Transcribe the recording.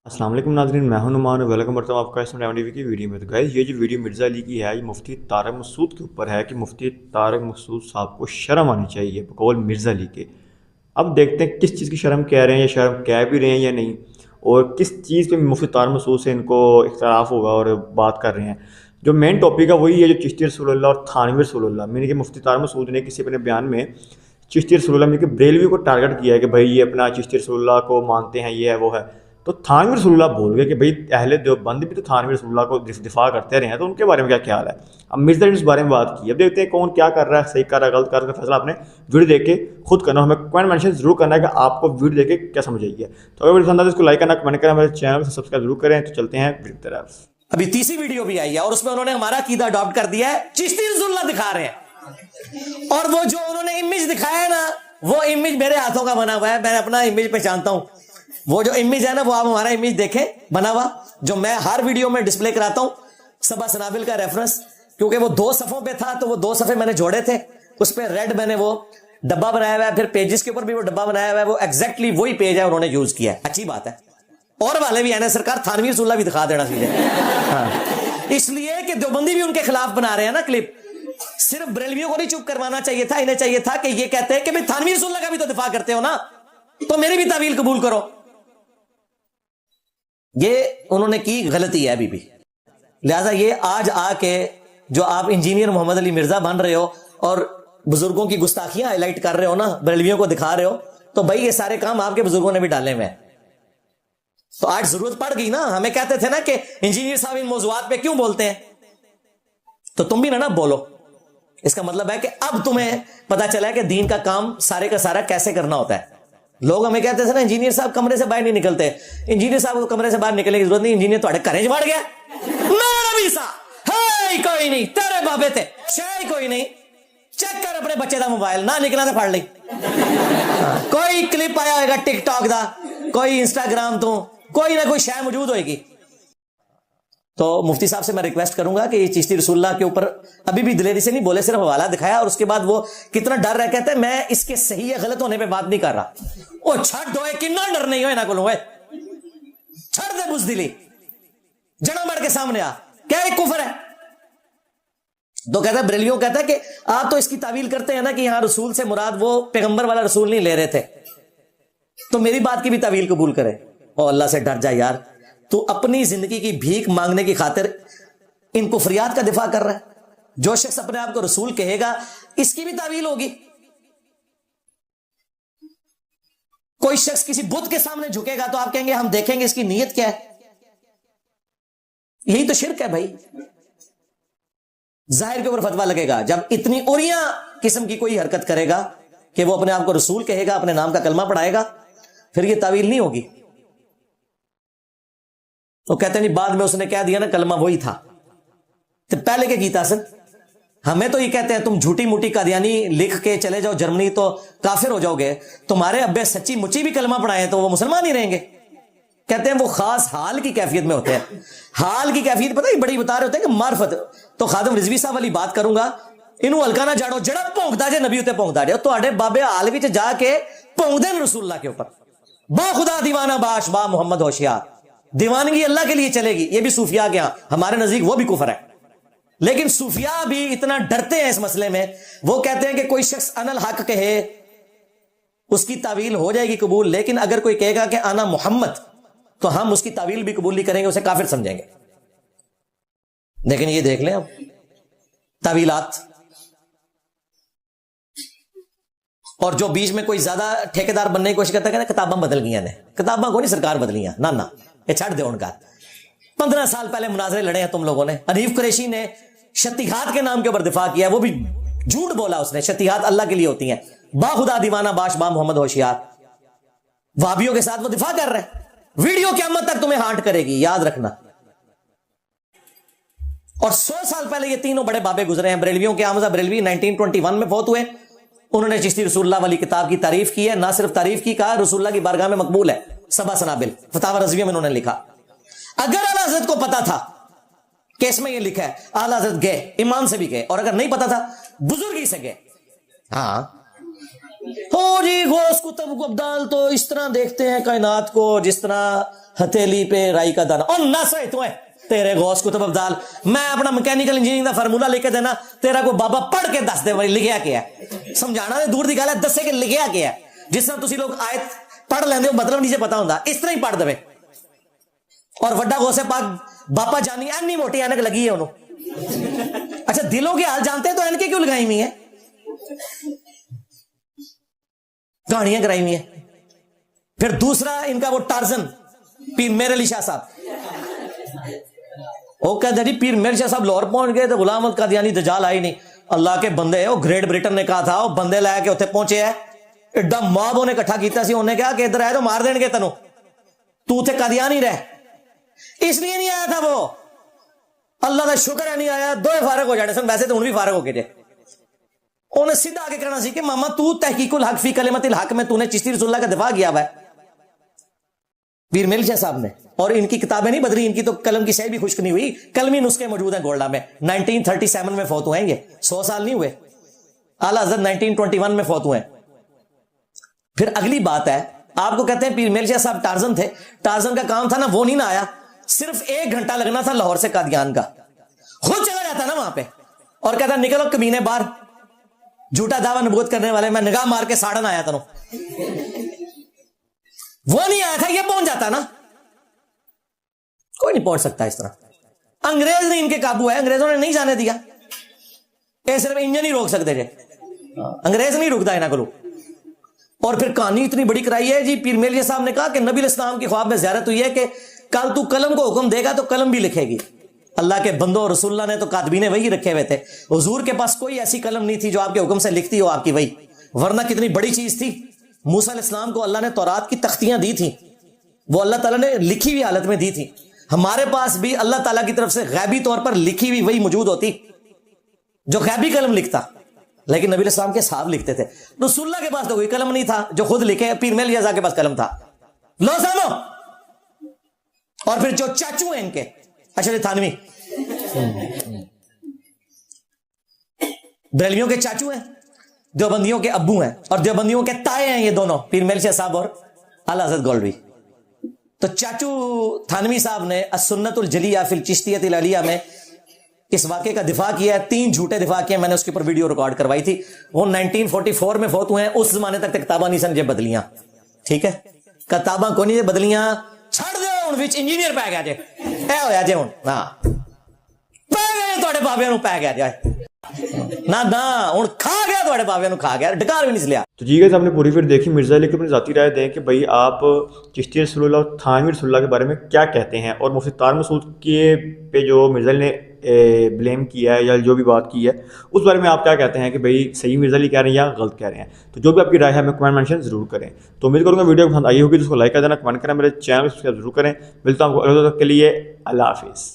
अस्सलाम वालेकुम नाज़रीन, मैं हूं नुमान और वेलकम करता हूं आपका इस टी वी की वीडियो में। तो गाइस, ये जो वीडियो मिर्ज़ा अली की है, ये मुफ्ती तारिक मसूद के ऊपर है कि मुफ्ती तारिक मसूद साहब को शर्म आनी चाहिए बकौल मिर्ज़ा अली के। अब देखते हैं किस चीज़ की शर्म कह रहे हैं, या शर्म कह भी रहे हैं या नहीं, और किस चीज़ पे मुफ्ती तारिक मसूद से इनको इख्तलाफ होगा और बात कर रहे हैं। जो मेन टॉपिक है वही है, जो चिश्ती रसूलुल्लाह और थानवी रसूलुल्लाह, मैंने कि मुफ्ती तारिक मसूद ने किसी अपने बयान में चिश्ती रसूलुल्लाह में कि बरेलवी को टारगेट किया है कि भाई ये अपना चिश्ती रसूलुल्लाह को मानते हैं, ये है वो है। तो थानवी रसूलुल्लाह बोल गए कि भाई अहले देवबंद भी तो थानवी रसूलुल्लाह को दिफा करते रहे हैं, तो उनके बारे में क्या ख्याल है। अब मिर्ज़ा ने इस बारे में बात की। अब देखते हैं कौन क्या कर रहा है, सही कर रहा है, गलत कर रहा है, फैसला आपने वीडियो देख के खुद करना। हमें कमेंट मेंशन जरूर करना है कि आपको वीडियो देख के क्या समझ आई है। तो अगर वीडियो पसंद आए तो इसको लाइक करना, कमेंट करना, मेरे चैनल को सब्सक्राइब जरूर करें। तो चलते हैं वीडियो की तरफ। अभी तीसरी वीडियो भी आई है और उसमें उन्होंने हमारा कीदा अडॉप्ट कर दिया है, चिश्ती रसूलुल्लाह दिखा रहे हैं। और वो जो उन्होंने इमेज दिखाया है ना, वो इमेज मेरे हाथों का बना हुआ है, मैं अपना इमेज पहचानता हूं। वो जो इमेज है ना, वो आप हमारा इमेज देखें बना हुआ, जो मैं हर वीडियो में डिस्प्ले कराता हूं, सबा सनाबिल का रेफरेंस, क्योंकि वो 2 सफ़ों पे था, तो वो 2 सफ़े मैंने जोड़े थे, उस पर रेड मैंने वो डब्बा बनाया हुआ है, फिर पेजेस के ऊपर भी वो डब्बा बनाया हुआ है, वो एग्जैक्टली वही पेज है उन्होंने यूज किया है। अच्छी बात है। और वाले भी आने सरकार, थानवी रसूलुल्लाह भी दिखा देना सीधे। हाँ। इसलिए कि देवबंदी भी उनके खिलाफ बना रहे हैं ना क्लिप। सिर्फ बरेलवियों को नहीं चुप करवाना चाहिए था, इन्हें चाहिए था कि ये कहते हैं कि भाई थानवी रसूलुल्लाह का भी तो दिफा करते हो ना, तो मेरी भी तावील कबूल करो। ये उन्होंने की गलती है अभी भी। लिहाजा ये आज आके जो आप इंजीनियर मोहम्मद अली मिर्जा बन रहे हो और बुजुर्गों की गुस्ताखियां हाईलाइट कर रहे हो ना, बरेलवियों को दिखा रहे हो, तो भाई ये सारे काम आपके बुजुर्गों ने भी डाले हुए हैं। तो आज जरूरत पड़ गई ना। हमें कहते थे ना कि इंजीनियर साहब इन मौजूआत पे क्यों बोलते हैं, तो तुम भी ना बोलो। इसका मतलब है कि अब तुम्हें पता चला है कि दीन का काम सारे का सारा कैसे करना होता है। लोग हमें कहते थे ना, इंजीनियर साहब कमरे से बाहर नहीं निकलते। इंजीनियर साहब को कमरे से बाहर निकलने की जरूरत नहीं, इंजीनियर तो घरे बढ़ गया। मेरा भी सा है कोई नहीं, तेरे बाबे थे शायद कोई नहीं। चेक कर अपने बच्चे का मोबाइल, ना निकला तो फड़ ली। कोई क्लिप आया होगा टिकटॉक का, कोई इंस्टाग्राम तो कोई ना कोई शय मौजूद होगी। तो मुफ्ती साहब से मैं रिक्वेस्ट करूंगा कि चिश्ती रसूलुल्लाह के ऊपर अभी भी दिलेरी से नहीं बोले, सिर्फ हवाला दिखाया और उसके बाद वो कितना डर रहा, कहते हैं मैं इसके सही या गलत होने पे बात नहीं कर रहा। ओ छड़ दो, कितना डर नहीं हो ना को छड़ दे बुज़दिली, जड़ा मर के सामने आ, क्या एक कुफर है। तो कहता है बरेलियों कहता है कि आप तो इसकी तावील करते हैं ना कि यहां रसूल से मुराद वो पैगंबर वाला रसूल नहीं ले रहे थे, तो मेरी बात की भी तावील कबूल करे। और अल्लाह से डर जा यार, तू अपनी जिंदगी की भीख मांगने की खातिर इन कुफरियात का दिफा कर रहा है। जो शख्स अपने आप को रसूल कहेगा, इसकी भी तावील होगी। कोई शख्स किसी बुत के सामने झुकेगा तो आप कहेंगे हम देखेंगे इसकी नीयत क्या है। यही तो शिर्क है भाई। जाहिर के ऊपर फतवा लगेगा जब इतनी उरिया किस्म की कोई हरकत करेगा कि वो अपने आप को रसूल कहेगा, अपने नाम का कलमा पढ़ाएगा, फिर ये तावील नहीं होगी। तो कहते नहीं बाद में उसने कह दिया ना कलमा वही था, तो पहले के गीता सर हमें तो ये कहते हैं तुम झूठी मूठी कादियानी लिख के चले जाओ जर्मनी तो काफिर हो जाओगे। तुम्हारे अब्बे सच्ची मुच्ची भी कलमा पढ़ाए तो वो मुसलमान ही रहेंगे। कहते हैं वो खास हाल की कैफियत में होते हैं। हाल की कैफियत पता है बड़ी बता रहे होते हैं कि मार्फत। तो खादिम रिजवी साहब वाली बात करूंगा, इनू हल्का ना जाड़ो, जड़ा भोंकदा जे नबी उत्ते भोंकदा जे, तो बाबे हाल विच जाके भोंकदे रसूलुल्लाह के ऊपर। बा खुदा दीवाना बाश बा मोहम्मद होशियार, दीवानगी अल्लाह के लिए चलेगी। ये भी सूफिया के यहां, हमारे नजदीक वो भी कुफर है। लेकिन सूफिया भी इतना डरते हैं इस मसले में, वो कहते हैं कि कोई शख्स अनल हक कहे उसकी तावील हो जाएगी कबूल, लेकिन अगर कोई कहेगा कि आना मोहम्मद, तो हम उसकी तावील भी कबूल नहीं करेंगे, उसे काफिर समझेंगे। लेकिन ये देख लें अब तावीलात, और जो बीच में कोई ज्यादा ठेकेदार बनने की कोशिश करता है, किताबां बदल गई ने, किताबां को नहीं सरकार बदलियां ना, ये छड़ दे उनका। 15 साल पहले मुनाजरे लड़े हैं तुम लोगों ने। हनीफ कुरैशी ने शतीहात के नाम के ऊपर दिफा किया, वो भी झूठ बोला उसने। शतीहात अल्लाह के लिए होती हैं, बाखुदा दीवाना बाश बा मोहम्मद होशियार। वाबियों के साथ वो दिफा कर रहे हैं। वीडियो क़यामत तक तुम्हें हांट करेगी, याद रखना। और 100 साल पहले ये तीनों बड़े बाबे गुजरे हैं बरेलवियों के। हमजा बरेलवी 1921 में फौत हुए। उन्होंने चिश्ती रसूलुल्लाह वाली किताब की तारीफ की है, ना सिर्फ तारीफ की, कहा रसूलुल्लाह की बारगाह में मकबूल है। सबा सनाबिल फतावा रज़विया में उन्होंने लिखा। अगर आला हज़रत को पता था कि इसमें ये लिखा है, आला हज़रत गए, ईमान से भी गए, और अगर नहीं पता था बुजुर्गी से गए। हाँ हो जी, गौस कुतुब अब्दाल तो इस तरह देखते हैं कायनात को जिस तरह हथेली पे राई का दाना, और नस है तू है तेरे गौस कुतुब अब्दाल, मैं अपना मैकेनिकल इंजीनियरिंग का फार्मूला लेके देना, तेरा कोई बाबा पढ़ के दस दे भाई लिखिया क्या है, समझाना तो दूर की गल है, दसे कि लिखिया क्या है। जिस तरह तुसी लोग आयत पढ़ लेंदे हो मतलब नहीं से पता होंदा, इस तरह ही पढ़ देवे। और वड्डा गौसे पाक बापा जानी एनी मोटी ऐनक लगी है उन्होंने। अच्छा दिलों के हाल जानते हैं तो ऐनकें क्यों लगाई हुई है, कहानियां कराई हुई है। फिर दूसरा इनका वो टार्जन पीर मेर अली शाह साहब, वो कहते जी पीर मेर शाह साहब लाहौर पहुंच गए तो गुलाम अहमद कादियानी दजाल आई नहीं, अल्लाह के बंदे है, वो ग्रेट ब्रिटेन ने कहा था, वो बंदे लाया के उत्थे पहुंचे है, एडा मॉब उन्हें इकट्ठा किया सी, उन्हें कहा कि इधर आए तो मार देंगे तेनों, तू उत्थे कादियानी रह, इसलिए नहीं आया था वो। अल्लाह का शुक्र है नहीं आया, दो फारग हो जाने सन, वैसे तो उन भी फारग हो गए थे। उन्हें सीधा आके कहना सी कि मामा तू तहकीकुल हक फी कलिमतिल हक में तूने चिश्ती रसूलुल्लाह का दिफा किया हुआ है, पीर मेर शाह साहब ने। और इनकी किताबें नहीं बदली, इनकी तो कलम की सही भी खुश्क नहीं हुई, कलमी नुस्खे मौजूद हैं गोल्डा में। 1937 में फौत हुए हैं ये, 100 साल नहीं हुए। आला हज़रत 1921 में फौत हुए हैं। फिर अगली बात है, आपको कहते हैं पीर मेर शाह साहब टार्जन थे, टार्जन का काम था ना, वो नहीं ना आया, सिर्फ 1 घंटा लगना था लाहौर से कादियान का, खुद चला जाता ना वहां पे और कहता निकलो कमीने बाहर, झूठा दावा नबूवत करने वाले, मैं निगाह मार के साड़न आया था। वो नहीं आया था, ये पहुंच जाता ना, कोई नहीं पहुंच सकता इस तरह। अंग्रेज ने इनके काबू है, अंग्रेजों ने नहीं जाने दिया, ये सिर्फ इंजन ही रोक सकते थे, अंग्रेज नहीं रुकता इन्हें को। और फिर कहानी इतनी बड़ी कराई है जी, पीर मेर साहब ने कहा कि नबी इस्लाम की ख्वाब में ज़ियारत हुई है कि कल तू कलम को हुक्म देगा तो कलम भी लिखेगी। अल्लाह के बंदो और रसूलुल्लाह ने तो कातबीने वही रखे हुए थे, हुजूर के पास कोई ऐसी कलम नहीं थी जो आपके हुक्म से लिखती हो आपकी वही, वरना कितनी बड़ी चीज थी। मूसा अलैहिस्सलाम को अल्लाह ने तौरात की तख्तियां दी थी, वो अल्लाह ताला ने लिखी हुई हालत में दी थी। हमारे पास भी अल्लाह ताला की तरफ से गैबी तौर पर लिखी हुई वही मौजूद होती जो गैबी कलम लिखता, लेकिन नबी इस्लाम के साहब लिखते थे। रसूलुल्लाह के पास तो कोई कलम नहीं था जो खुद लिखे, पीर मेर शाह के पास कलम था। लो सामो। और फिर जो चाचू हैं इनके अशर थानवी, बरेलवियों के चाचू हैं, देवबंदियों के अब्बू हैं, और देवबंदियों के ताए हैं ये दोनों, पीर मेर शाह साहब और आला हज़रत गौलवी। तो चाचू थानवी साहब ने अस्सुन्नतुल जलिया फिल चिश्तियतिल अलिया में इस वाक़े का दिफा किया है, 3 झूठे दिफा किए, मैंने उसके ऊपर वीडियो रिकॉर्ड करवाई थी। वो 1944 में फौत हुए हैं, उस जमाने तक किताबा नहीं सन जे बदलियां, ठीक है, किताबा को नहीं बदलियां, छड़ दे हुण विच इंजीनियर पै गया जे, ए होया जे हुण, हां पै गए तुहाडे बाबे नूं पै गया जे, ना ना हुण खा गया तुहाडे बाबे नूं, खा गया, डकार भी नहीं लिया। तो जी गाइस आपने पूरी फिर देखी, मिर्ज़ा अली की अपनी ज़ाती राय दें कि भाई आप चिश्ती रसूलुल्लाह और थानवी रसूलुल्लाह के बारे में क्या कहते हैं, और मुफ्ती तार मसूद के पे जो मिर्ज़ा अली ने ब्लेम किया है या जो भी बात की है उस बारे में आप क्या कहते हैं कि भाई सही मिर्ज़ा अली कह रहे हैं या गलत कह रहे हैं। तो जो भी आपकी राय है हमें कमेंट मेंशन जरूर करें। तो उम्मीद करूँगा वीडियो पसंद आई होगी, तो उसको लाइक कर देना, कमेंट करना, मेरे चैनल को सब्सक्राइब जरूर करें। मिलता हूँ आपको अगले के लिए, अल्लाह हाफिज़।